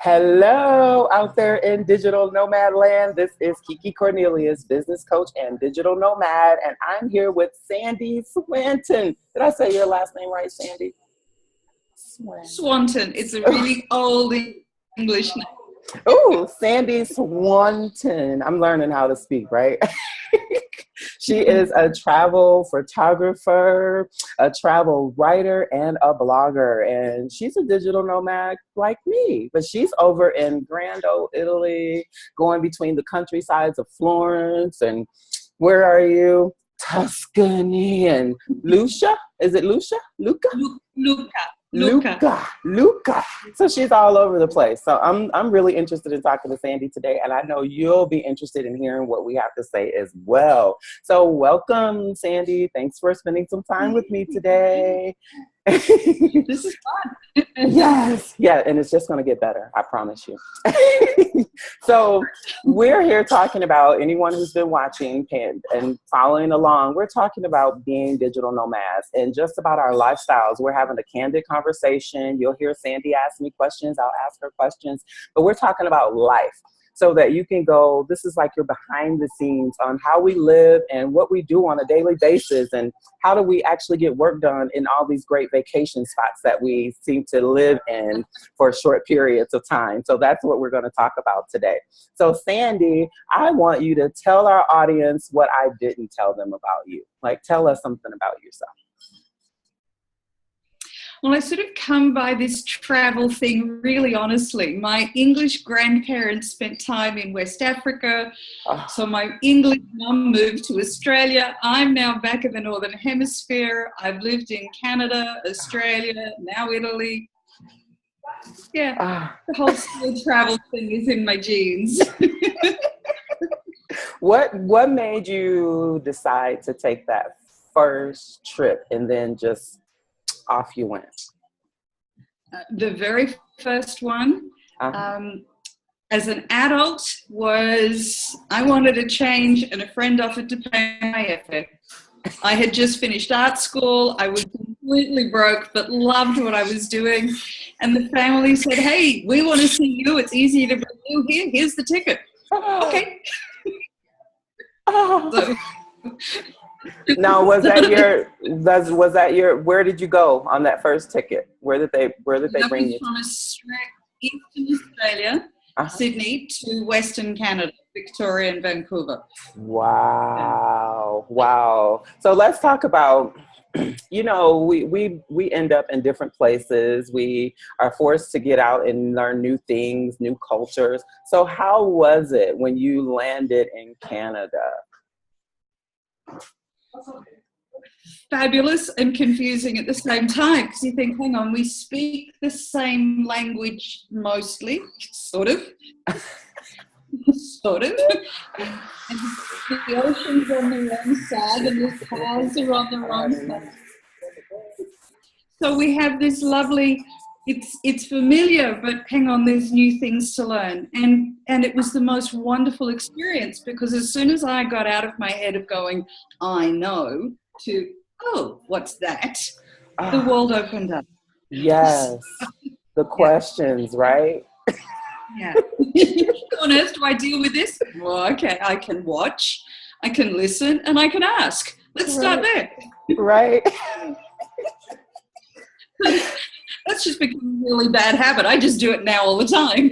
Hello, out there in digital nomad land. This is KeeKee Cornelious, business coach and digital nomad, and I'm here with Sandy Swanton. Did I say your last name right, Sandy? Swanton. It's a really old English name. Oh, Sandy Swanton. I'm learning how to speak, right? She is a travel photographer, a travel writer, and a blogger. And she's a digital nomad like me, but she's over in Grand Old Italy, going between the countrysides of Florence and where are you? Tuscany and Lucia. Is it Lucia? Luca? Luca. So she's all over the place. So I'm really interested in talking to Sandy today, and I know you'll be interested in hearing what we have to say as well. So welcome, Sandy. Thanks for spending some time with me today. This is fun. Yes. Yeah, and it's just going to get better. I promise you. So we're here talking about anyone who's been watching and following along. We're talking about being digital nomads and just about our lifestyles. We're having a candid conversation. You'll hear Sandy ask me questions. I'll ask her questions. But we're talking about life, so that you can go, this is like your behind the scenes on how we live and what we do on a daily basis, and how do we actually get work done in all these great vacation spots that we seem to live in for short periods of time. So that's what we're going to talk about today. So Sandy, I want you to tell our audience what I didn't tell them about you. Like, tell us something about yourself. Well, I sort of come by this travel thing really honestly. My English grandparents spent time in West Africa. So my English mum moved to Australia. I'm now back in the Northern Hemisphere. I've lived in Canada, Australia, now Italy. Yeah, the whole school travel thing is in my genes. What made you decide to take that first trip and then just off you went? The very first one, as an adult, was I wanted a change, and a friend offered to pay my airfare. I had just finished art school. I was completely broke, but loved what I was doing. And the family said, "Hey, we want to see you. It's easy to bring you here. Here's the ticket." Okay. So, now, was that your, where did you go on that first ticket? Where did they bring you? From Eastern Australia, Sydney, to Western Canada, Victoria and Vancouver. Wow. Wow. So let's talk about, you know, we end up in different places. We are forced to get out and learn new things, new cultures. So how was it when you landed in Canada? Fabulous and confusing at the same time, because you think, hang on, we speak the same language mostly, sort of. And the ocean's on the wrong side and the cars are on the wrong side. So we have this lovely, it's familiar, but hang on, there's new things to learn. And it was the most wonderful experience, because as soon as I got out of my head of going, I know, to, oh, what's that? The world opened up. Yes. The questions, right? Yeah. How on earth do I deal with this? Well, okay, I can watch, I can listen, and I can ask. Let's start there. Right. That's just become a really bad habit. I just do it now all the time.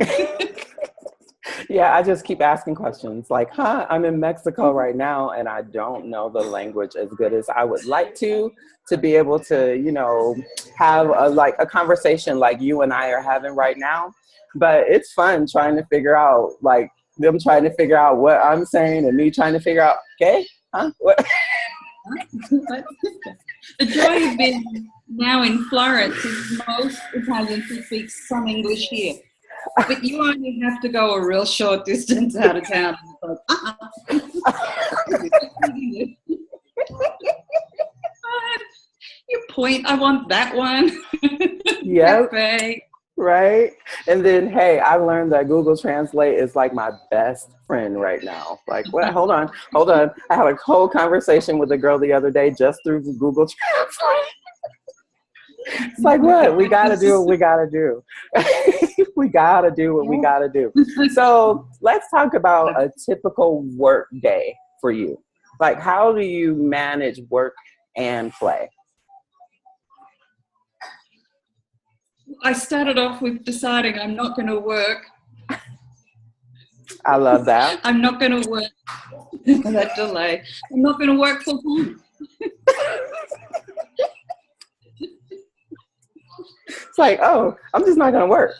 Yeah, I just keep asking questions like, I'm in Mexico right now and I don't know the language as good as I would like to be able to, you know, have a conversation like you and I are having right now. But it's fun trying to figure out, like, them trying to figure out what I'm saying and me trying to figure out, what? The joy of being now in Florence is most Italians who speak some English here. But you only have to go a real short distance out of town. Your point, I want that one. Yep. Right. And then, hey, I learned that Google Translate is like my best friend right now. Like, what? Hold on. I had a whole conversation with a girl the other day just through Google Translate. It's like, what? We got to do what we got to do. We got to do what we got to do. So let's talk about a typical work day for you. Like, how do you manage work and play? I started off with deciding I'm not going to work. I love that. I'm not going to work. That delay. I'm not going to work full time. It's like, oh, I'm just not going to work.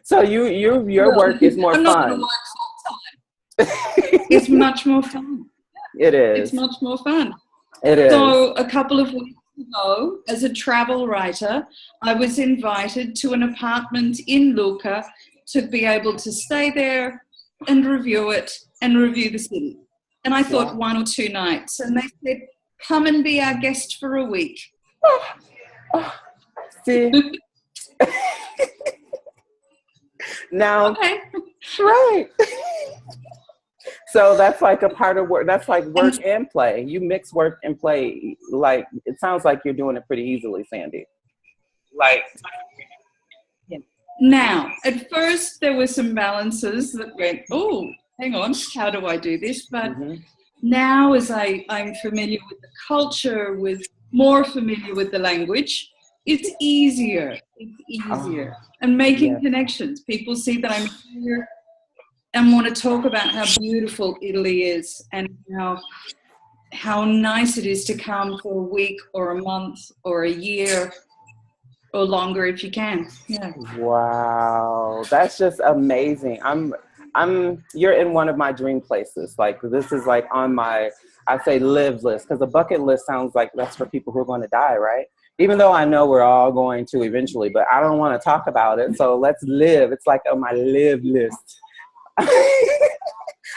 So your work is more fun. I'm not going to work full time. It's much more fun. It is. It's much more fun. It is. So a couple of weeks ago, as a travel writer, I was invited to an apartment in Lucca to be able to stay there and review it and review the city. And I thought 1 or 2 nights. And they said, come and be our guest for a week. See? Now, okay. Right. So that's like a part of work. That's like work and play. You mix work and play. Like, it sounds like you're doing it pretty easily, Sandy. Like, now, at first there were some balances that went, oh, hang on, how do I do this? But now as I'm familiar with the culture, more familiar with the language, it's easier. It's easier. And making connections. People see that I'm here and want to talk about how beautiful Italy is and how nice it is to come for a week or a month or a year or longer if you can. Yeah. Wow, that's just amazing. You're in one of my dream places. Like, this is like on my, I say live list, because a bucket list sounds like that's for people who are going to die, right? Even though I know we're all going to eventually, but I don't want to talk about it. So let's live. It's like on my live list.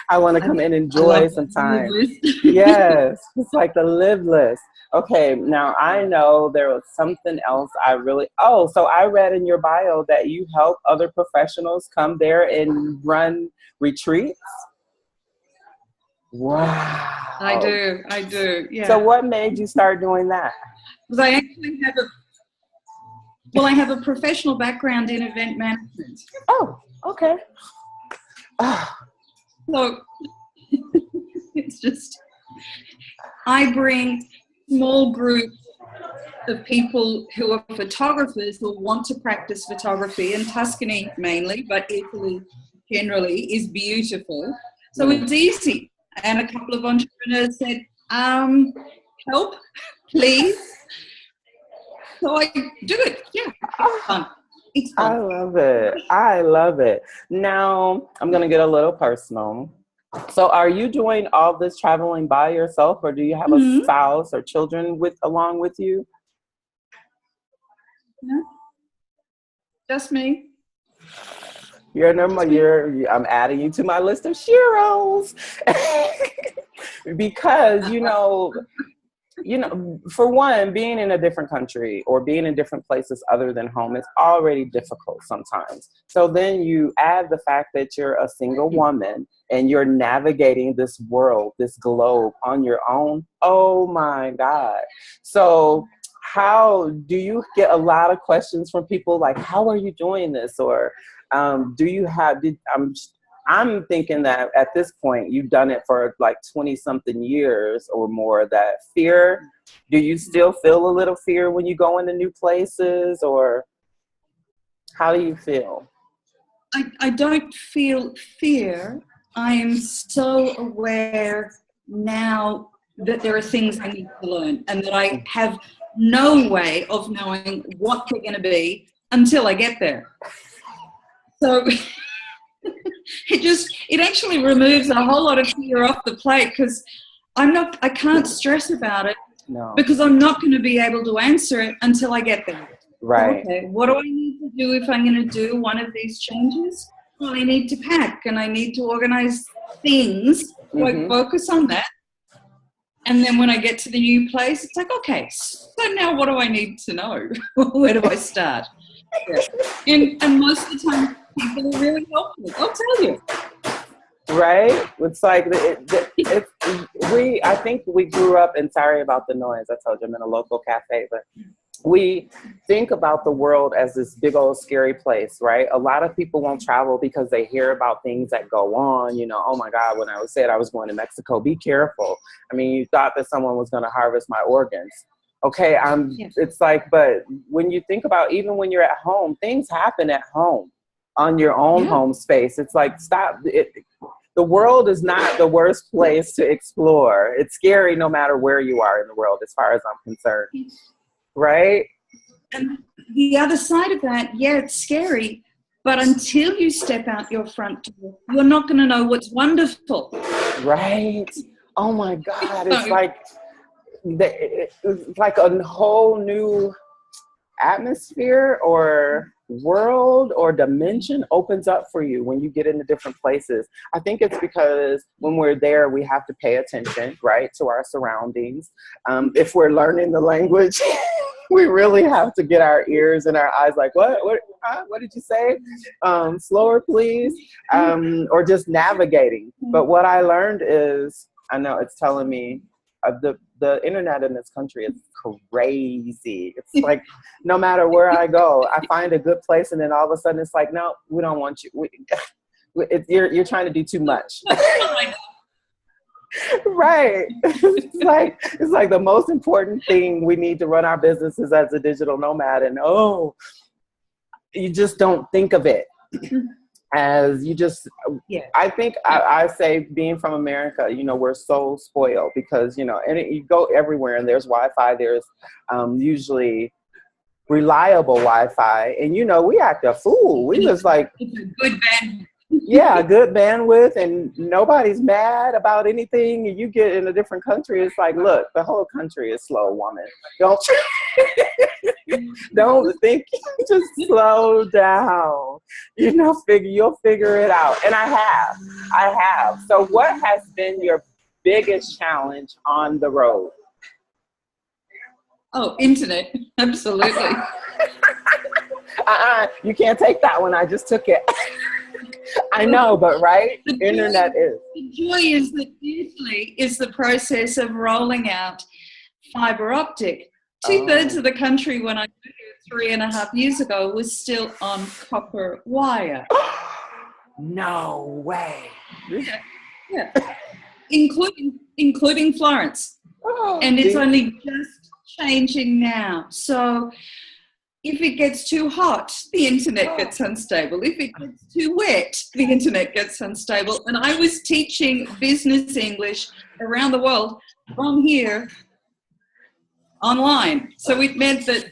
I want to come and enjoy some time. Yes, it's like the live list. Okay, now I know there was something else so I read in your bio that you help other professionals come there and run retreats. Wow. I do, yeah. So what made you start doing that? Because I actually I have a professional background in event management. Oh, okay. So it's just, I bring small groups of people who are photographers who want to practice photography, and Tuscany mainly, but Italy generally is beautiful. So it's easy. And a couple of entrepreneurs said, help, please. So I do it. Yeah, it's fun. It's fun. I love it. Now, I'm going to get a little personal. So are you doing all this traveling by yourself, or do you have a spouse or children along with you? No, just me. I'm adding you to my list of sheroes. Because, for one, being in a different country or being in different places other than home is already difficult sometimes. So then you add the fact that you're a single woman and you're navigating this world, this globe on your own. Oh my God. So how do you get a lot of questions from people like, how are you doing this? Or I'm thinking that at this point, you've done it for like 20 something years or more. That fear, do you still feel a little fear when you go into new places, or how do you feel? I don't feel fear. I am so aware now that there are things I need to learn and that I have no way of knowing what they're going to be until I get there. So it actually removes a whole lot of fear off the plate, because I can't stress about it because I'm not going to be able to answer it until I get there. Right. Okay, what do I need to do if I'm going to do one of these changes? Well, I need to pack and I need to organize things. So I focus on that. And then when I get to the new place, it's like, okay, so now what do I need to know? Where do I start? Yeah. And most of the time, people are really helpful. I'll tell you. Right? It's like, I think we grew up, and sorry about the noise. I told you I'm in a local cafe, but we think about the world as this big old scary place, right? A lot of people won't travel because they hear about things that go on. You know, oh my God, when I said I was going to Mexico, be careful. I mean, you thought that someone was going to harvest my organs. Okay, it's like, but when you think about, even when you're at home, things happen at home on your own home space. It's like, stop it. The world is not the worst place to explore. It's scary no matter where you are in the world, as far as I'm concerned. Right? And the other side of that, yeah, it's scary, but until you step out your front door, you're not going to know what's wonderful. Right? Oh my God. It's like a whole new atmosphere or world or dimension opens up for you when you get into different places. I think it's because when we're there, we have to pay attention, right, to our surroundings. If we're learning the language, we really have to get our ears and our eyes like, what did you say? Slower, please. Or just navigating. But what I learned is, I know it's telling me, the internet in this country is crazy. It's like, no matter where I go, I find a good place, and then all of a sudden it's like, no, we don't want you. You're trying to do too much. Right. It's like the most important thing we need to run our businesses as a digital nomad, and you just don't think of it as you just, I think I say, being from America, you know, we're so spoiled because, you know, and you go everywhere and there's Wi-Fi, there's usually reliable Wi-Fi, and, you know, we act a fool. We was like, good bandwidth. Yeah, good bandwidth, and nobody's mad about anything. And you get in a different country, it's like, look, the whole country is slow, woman. Don't think, just slow down. You know, you'll figure it out. And I have. So what has been your biggest challenge on the road? Oh, internet, absolutely. You can't take that one. I just took it. I know, but right? Internet is. The joy is that usually is the process of rolling out fiber optic. 2/3 of the country when I moved here 3.5 years ago was still on copper wire. No way. Yeah. Including Florence. And it's only just changing now. So if it gets too hot, the internet gets unstable. If it gets too wet, the internet gets unstable. And I was teaching business English around the world from here online. So it meant that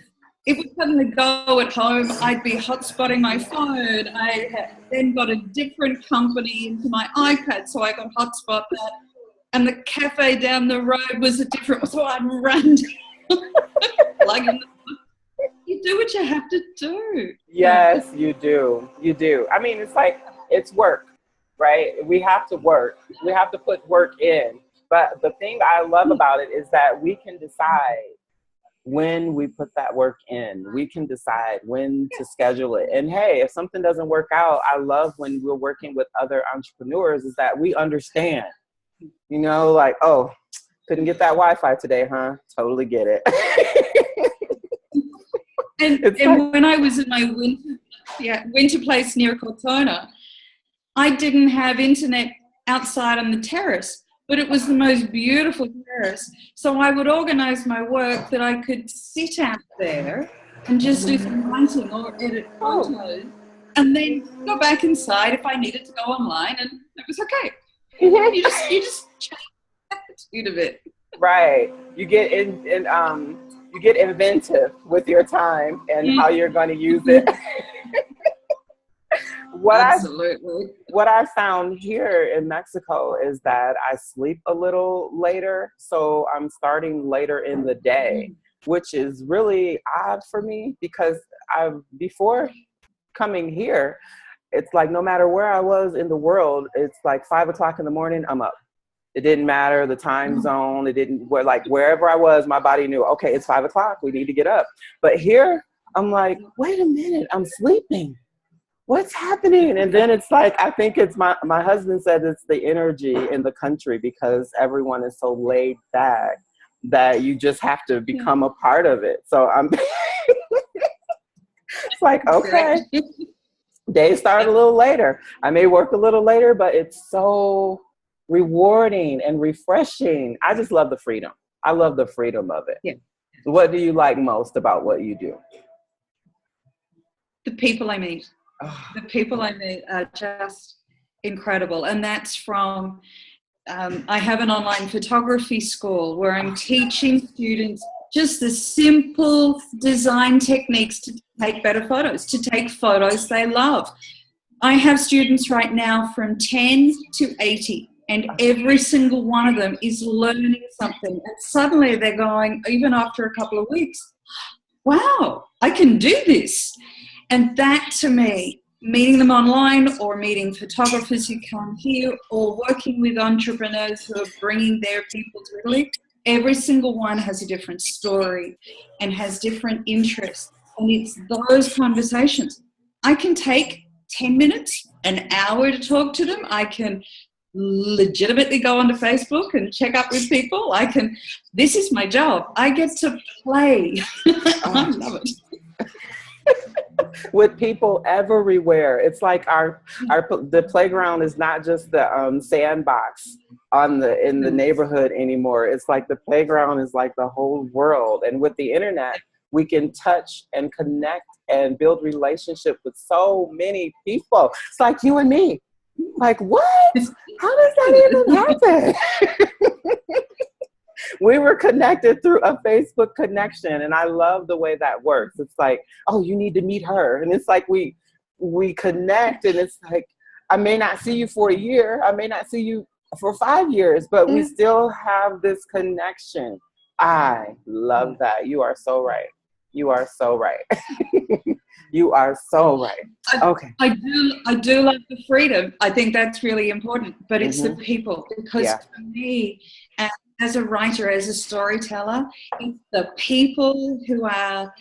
it would suddenly go at home, I'd be hotspotting my phone. I had then got a different company into my iPad, so I got hotspot that. And the cafe down the road was a different, so I'd run plug in the. You do what you have to do. Yes, you do. You do. I mean, it's like, it's work, right? We have to work. We have to put work in. But the thing I love about it is that we can decide when we put that work in. We can decide when to schedule it. And hey, if something doesn't work out, I love when we're working with other entrepreneurs is that we understand, you know, like, oh, couldn't get that Wi-Fi today, huh? Totally get it. And when I was in my winter place near Cortona, I didn't have internet outside on the terrace, but it was the most beautiful terrace. So I would organize my work that I could sit out there and just do some writing or edit photos, and then go back inside if I needed to go online, and it was okay. You just change the attitude of it. Right. You get you get inventive with your time and how you're going to use it. Absolutely. What I found here in Mexico is that I sleep a little later. So I'm starting later in the day, which is really odd for me because before coming here, it's like no matter where I was in the world, it's like 5 o'clock in the morning, I'm up. It didn't matter the time zone. It didn't, like wherever I was, my body knew, okay, it's 5 o'clock. We need to get up. But here I'm like, wait a minute, I'm sleeping. What's happening? And then it's like, I think it's my husband said it's the energy in the country because everyone is so laid back that you just have to become a part of it. So I'm it's like, okay, day start a little later. I may work a little later, but it's so rewarding and refreshing. I just love the freedom. I love the freedom of it. Yeah. What do you like most about what you do? The people I meet. The people I meet are just incredible. And that's from, I have an online photography school where I'm teaching students just the simple design techniques to take better photos, to take photos they love. I have students right now from 10 to 80, and every single one of them is learning something. And suddenly they're going, even after a couple of weeks, wow, I can do this. And that, to me, meeting them online or meeting photographers who come here or working with entrepreneurs who are bringing their people to Italy, every single one has a different story and has different interests. And it's those conversations. I can take 10 minutes, an hour to talk to them. I can legitimately go onto Facebook and check up with people. This is my job. I get to play. I love it. With people everywhere. It's like the playground is not just the sandbox in the neighborhood anymore. It's like the playground is like the whole world. And with the internet, we can touch and connect and build relationship with so many people. It's like you and me. Like, what? How does that even happen? We were connected through a Facebook connection, and I love the way that works. It's like, oh, you need to meet her. And it's like we connect, and it's like, I may not see you for a year. I may not see you for 5 years, but we still have this connection. I love that. You are so right. You are so right. You are so right. Okay. I do love the freedom. I think that's really important, but it's the people, because for me, as a writer, as a storyteller, it's the people who are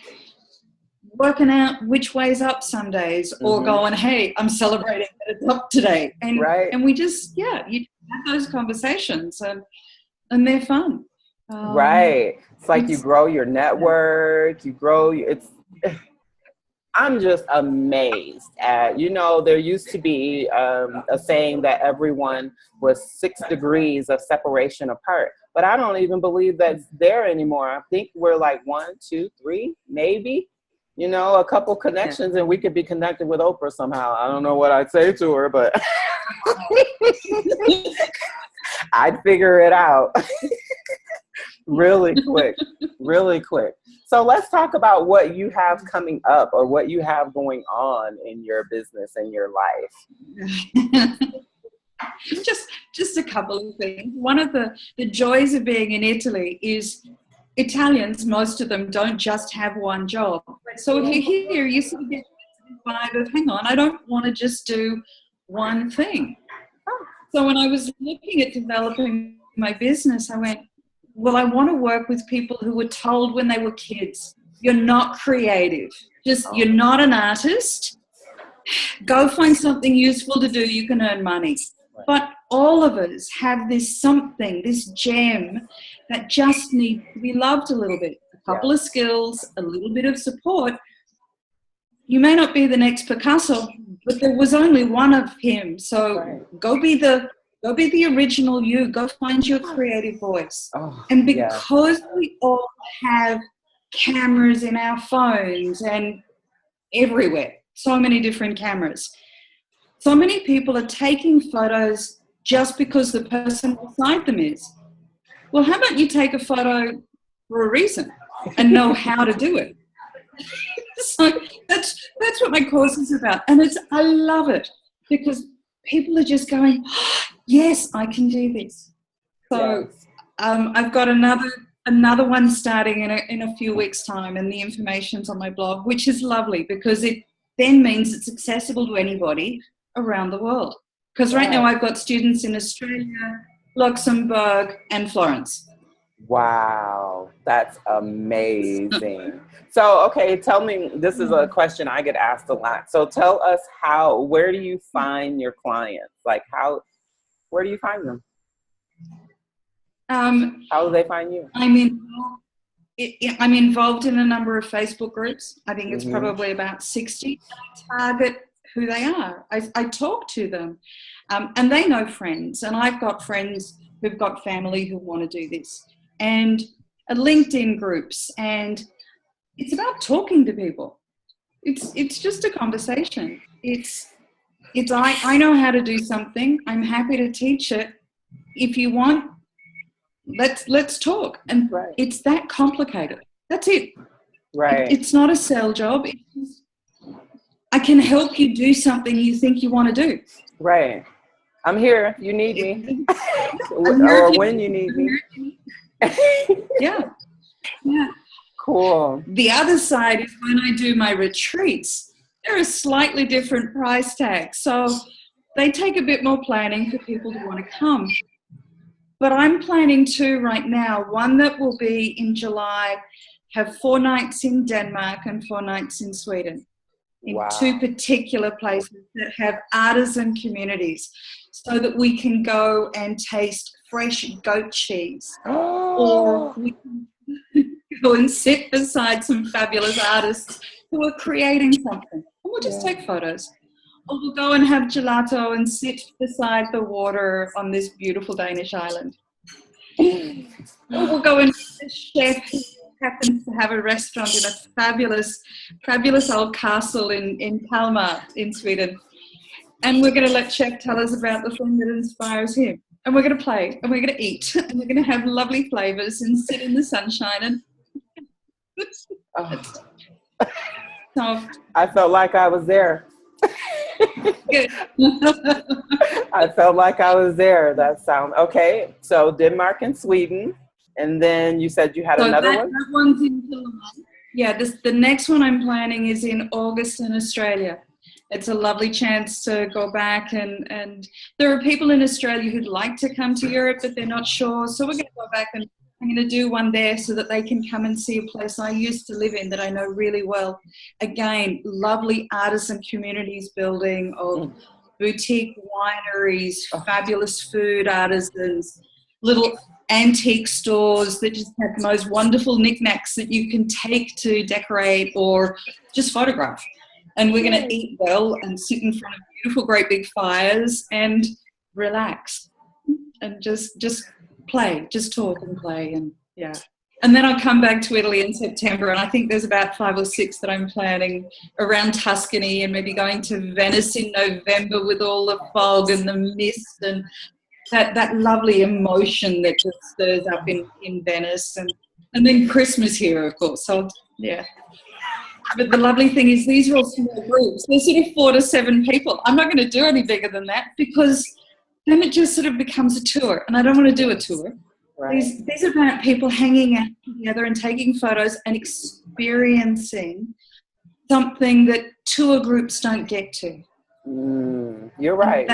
working out which way's up some days, or going, hey, I'm celebrating that it's up today. And we just, you have those conversations, and they're fun. Right. It's like you grow your network, I'm just amazed at, there used to be a saying that everyone was 6 degrees of separation apart, but I don't even believe that's there anymore. I think we're like 1, 2, 3, maybe, a couple connections, and we could be connected with Oprah somehow. I don't know what I'd say to her, but I'd figure it out really quick. So let's talk about what you have coming up, or what you have going on in your business and your life. Just a couple of things. One of the joys of being in Italy is Italians, most of them, don't just have one job. So if you're here, you sort of get the vibe of, hang on, I don't want to just do one thing. So when I was looking at developing my business, I went, well, I want to work with people who were told when they were kids, you're not creative. You're not an artist. Go find something useful to do. You can earn money. But all of us have this gem that just needs to be loved a little bit. A couple of skills, a little bit of support. You may not be the next Picasso, but there was only one of him. So go be the original you. Go find your creative voice. And because we all have cameras in our phones and everywhere, so many different cameras, so many people are taking photos just because the person beside them is. Well, how about you take a photo for a reason and know how to do it? So that's what my course is about. And I love it, because people are just going, yes, I can do this. So I've got another one starting in a few weeks' time, and the information's on my blog, which is lovely, because it then means it's accessible to anybody around the world. Because right now I've got students in Australia, Luxembourg, and Florence. Wow, that's amazing. So, okay, tell me, this is a question I get asked a lot. So tell us where do you find your clients? Like where do you find them? How do they find you? I'm involved in a number of Facebook groups. I think it's Mm-hmm. probably about 60. I target who they are. I talk to them, and they know friends. And I've got friends who've got family who want to do this, and LinkedIn groups. And it's about talking to people. It's just a conversation. I know how to do something. I'm happy to teach it. If you want, let's talk. And Right. it's that complicated. That's it. Right. It's not a sell job. It's just, I can help you do something you think you want to do. Right. I'm here. You need me. Or when you need me. Yeah. Yeah. Cool. The other side is when I do my retreats, they're a slightly different price tag. So they take a bit more planning for people to want to come. But I'm planning two right now. One that will be in July, have 4 nights in Denmark and 4 nights in Sweden. In Wow. 2 particular places that have artisan communities, so that we can go and taste fresh goat cheese. Or we can go and sit beside some fabulous artists who are creating something. And we'll just take photos. Or we'll go and have gelato and sit beside the water on this beautiful Danish island. Or we'll go and meet a chef who happens to have a restaurant in a fabulous old castle in Kalmar in Sweden. And we're going to let Chef tell us about the thing that inspires him. And we're going to play, and we're going to eat, and we're going to have lovely flavors and sit in the sunshine. And so, I felt like I was there. good. I felt like I was there. That sound okay. So Denmark and Sweden, and then you said you had another one. That one's in July. Yeah, the next one I'm planning is in August in Australia. It's a lovely chance to go back, and there are people in Australia who'd like to come to Europe, but they're not sure. So we're going to go back, and I'm going to do one there so that they can come and see a place I used to live in that I know really well. Again, lovely artisan communities building of boutique wineries, fabulous food artisans, little antique stores that just have the most wonderful knickknacks that you can take to decorate or just photograph. And we're going to eat well and sit in front of beautiful, great big fires and relax and just play, just talk and play. And yeah. And then I'll come back to Italy in September. And I think there's about 5 or 6 that I'm planning around Tuscany, and maybe going to Venice in November with all the fog and the mist and that lovely emotion that just stirs up in Venice. And then Christmas here, of course. So, yeah. But the lovely thing is these are all small groups. They're sort of 4 to 7 people. I'm not going to do any bigger than that, because then it just sort of becomes a tour, and I don't want to do a tour. Right. These are about people hanging out together and taking photos and experiencing something that tour groups don't get to. You're right.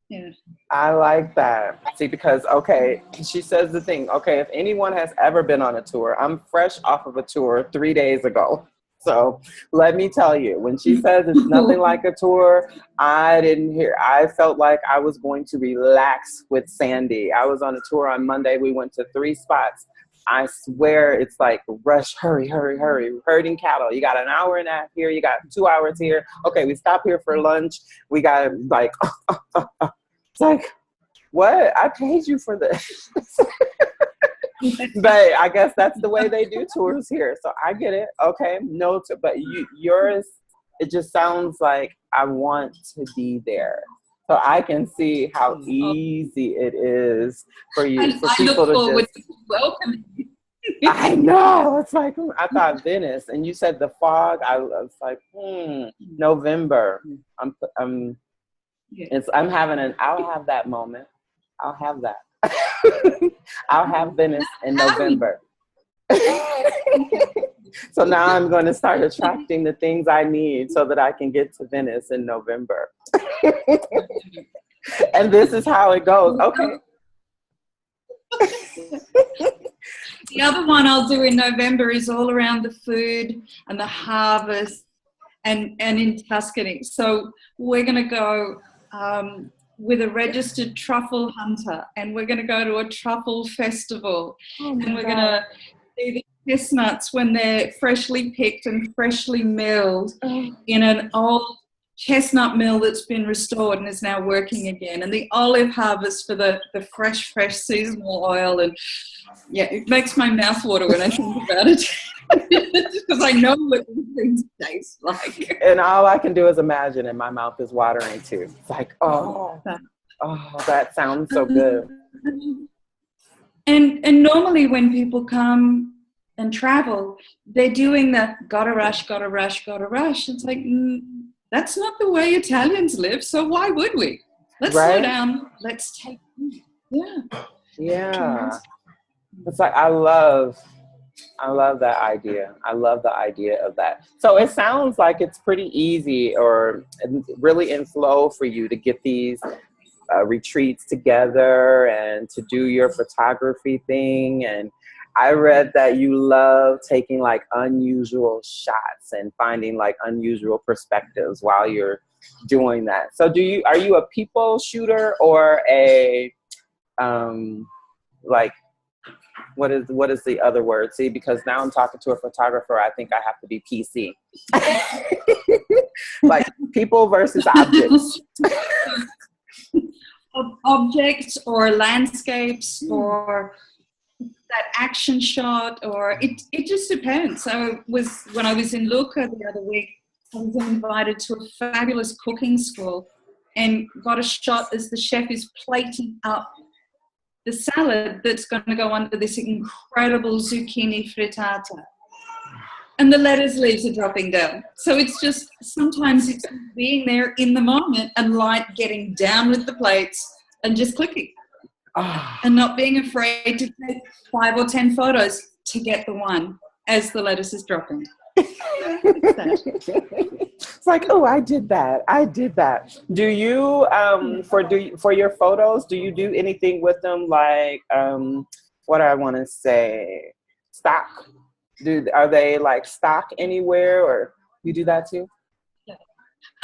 Yeah. I like that. See, because, okay, she says the thing, okay, if anyone has ever been on a tour, I'm fresh off of a tour 3 days ago. So let me tell you, when she says it's nothing like a tour, I felt like I was going to relax with Sandy. I was on a tour on Monday. We went to 3 spots. I swear it's like rush, hurry, herding cattle. You got an hour and a half here. You got 2 hours here. Okay, we stop here for lunch. We got like, it's like, what? I paid you for this. But I guess that's the way they do tours here. So I get it. Okay. But yours, it just sounds like I want to be there. So I can see how easy it is for you, and for I people look to just welcome. I know. It's like, I thought Venice, and you said the fog. I was like, November. I'm having I'll have that moment. I'll have that. I'll have Venice in November. So now I'm going to start attracting the things I need so that I can get to Venice in November. And this is how it goes. Okay. The other one I'll do in November is all around the food and the harvest and in Tuscany. So we're going to go with a registered truffle hunter, and we're going to go to a truffle festival, and we're going to see the chestnuts when they're freshly picked and freshly milled in an old chestnut mill that's been restored and is now working again, and the olive harvest for the fresh seasonal oil. And yeah, it makes my mouth water when I think about it because I know what these things taste like. And all I can do is imagine, and my mouth is watering too. It's like, oh, that sounds so good. And normally when people come and travel, they're doing the gotta rush. It's like, that's not the way Italians live, so why would we? Let's slow down. Let's take Yeah. It's like, I love that idea. I love the idea of that. So it sounds like it's pretty easy or really in flow for you to get these retreats together and to do your photography thing. And I read that you love taking like unusual shots and finding like unusual perspectives while you're doing that. So are you a people shooter or a like, what is the other word? See, because now I'm talking to a photographer, I think I have to be PC. Like people versus objects. Objects or landscapes or that action shot, or it just depends. When I was in Lucca the other week, I was invited to a fabulous cooking school and got a shot as the chef is plating up the salad that's going to go under this incredible zucchini frittata. And the lettuce leaves are dropping down. So it's just, sometimes it's being there in the moment and like getting down with the plates and just clicking. And not being afraid to take 5 or 10 photos to get the one as the lettuce is dropping. It's like, oh, I did that. Do you for your photos, do you do anything with them like what I want to say, stock? Are they like stock anywhere, or you do that too?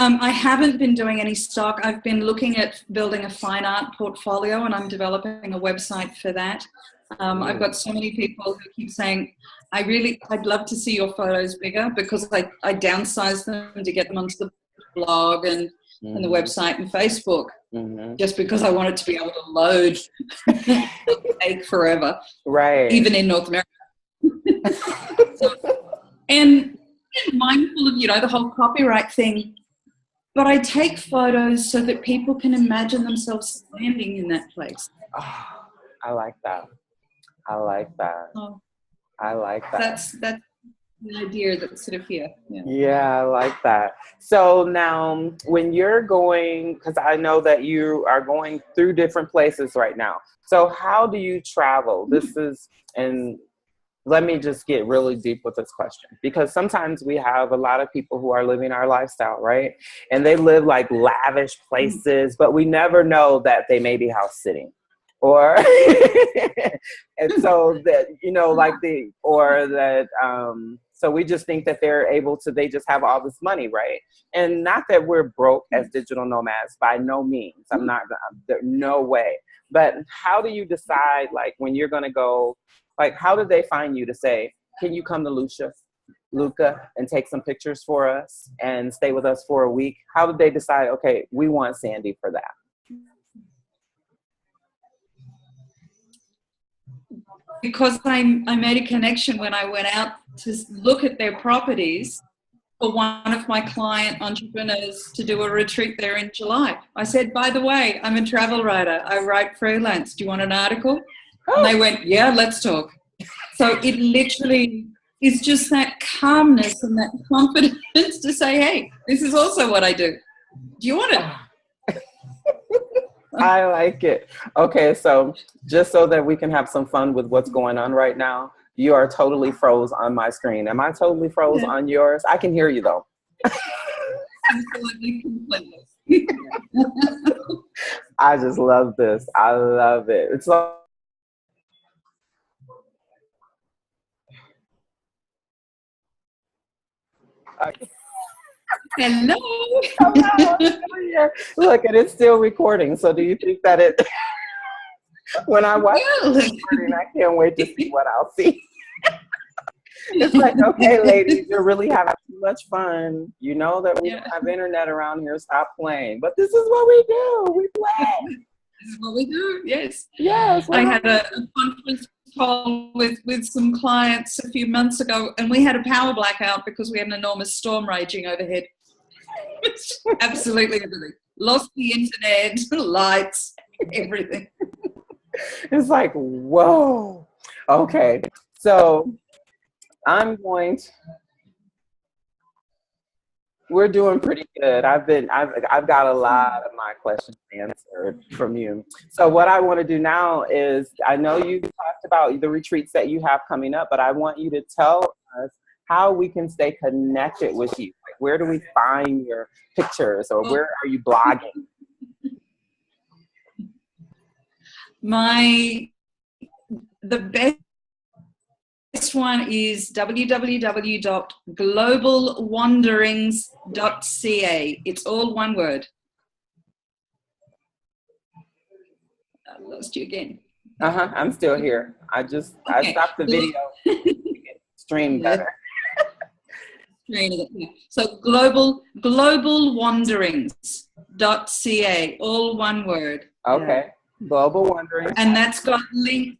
I haven't been doing any stock. I've been looking at building a fine art portfolio, and I'm developing a website for that. I've got so many people who keep saying, I'd love to see your photos bigger, because I downsize them to get them onto the blog and the website and Facebook, just because I want it to be able to load take forever, right? Even in North America. And mindful of, the whole copyright thing. But I take photos so that people can imagine themselves standing in that place. Oh, I like that. That's the idea that's sort of here. Yeah, I like that. So now when you're going, because I know that you are going through different places right now. So how do you travel? And let me just get really deep with this question, because sometimes we have a lot of people who are living our lifestyle, right? And they live like lavish places, but we never know that they may be house sitting, or and so that, so we just think that they just have all this money, right? And not that we're broke as digital nomads, by no means. No way. But how do you decide, like, when you're going to go, like, how did they find you to say, can you come to Lucca and take some pictures for us and stay with us for a week? How did they decide, okay, we want Sandy for that? Because I made a connection when I went out to look at their properties for one of my client entrepreneurs to do a retreat there in July. I said, by the way, I'm a travel writer. I write freelance. Do you want an article? And they went, yeah, let's talk. So it literally is just that calmness and that confidence to say, hey, this is also what I do. Do you want it? I like it. Okay, so just so that we can have some fun with what's going on right now, you are totally froze on my screen. Am I totally froze on yours? I can hear you though. Absolutely, completely. I just love this. I love it. It's like Hello. Hello, I'm still here. Look, and it's still recording. So do you think that it, when I watch the recording, I can't wait to see what I'll see. It's like, okay, ladies, you're really having too much fun. You know that we don't have internet around here. Stop playing. But this is what we do. We play. This is what we do. Yes. Yes. I had a conference call with some clients a few months ago, and we had a power blackout because we had an enormous storm raging overhead. Absolutely everything. Lost the internet, lights, everything. It's like, whoa. Okay. So we're doing pretty good. I've got a lot of my questions answered from you. So what I want to do now is, I know you talked about the retreats that you have coming up, but I want you to tell us how we can stay connected with you. Like, where do we find your pictures, or where are you blogging? The best one is www.globalwanderings.ca. It's all one word. I lost you again. I'm still here. I stopped the video. Stream better. So globalwanderings.ca, all one word. Okay. Global Wanderings. And that's got links.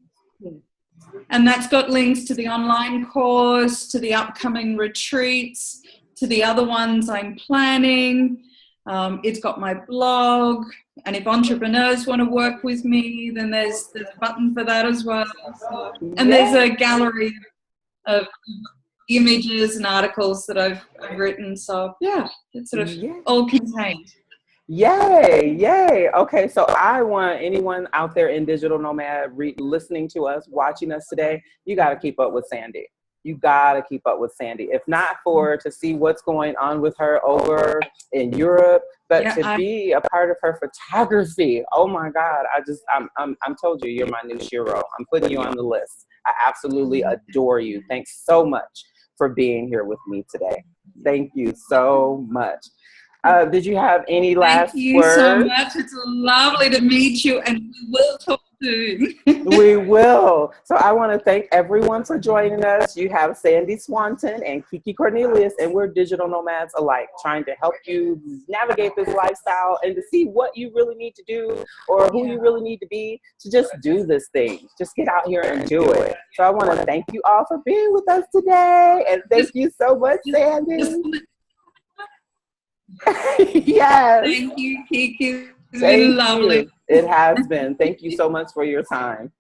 And that's got links to the online course, to the upcoming retreats, to the other ones I'm planning. It's got my blog. And if entrepreneurs want to work with me, then there's a button for that as well. And there's a gallery of images and articles that I've written. So yeah, it's sort of all contained. Yay, yay. Okay, so I want anyone out there in Digital Nomad listening to us, watching us today, you got to keep up with Sandy. You got to keep up with Sandy. If not to see what's going on with her over in Europe, but to be a part of her photography. Oh my God, I'm told you, you're my new shiro. I'm putting you on the list. I absolutely adore you. Thanks so much for being here with me today. Thank you so much. Did you have any last words? Thank you so much. It's lovely to meet you, and we will talk soon. We will. So I want to thank everyone for joining us. You have Sandy Swanton and KeeKee Cornelious, and we're digital nomads alike, trying to help you navigate this lifestyle and to see what you really need to do, or who you really need to be to just do this thing. Just get out here and do it. So I want to thank you all for being with us today, and thank you so much, Sandy. Yes. Thank you, KeeKee. It's been lovely. It has been. Thank you so much for your time.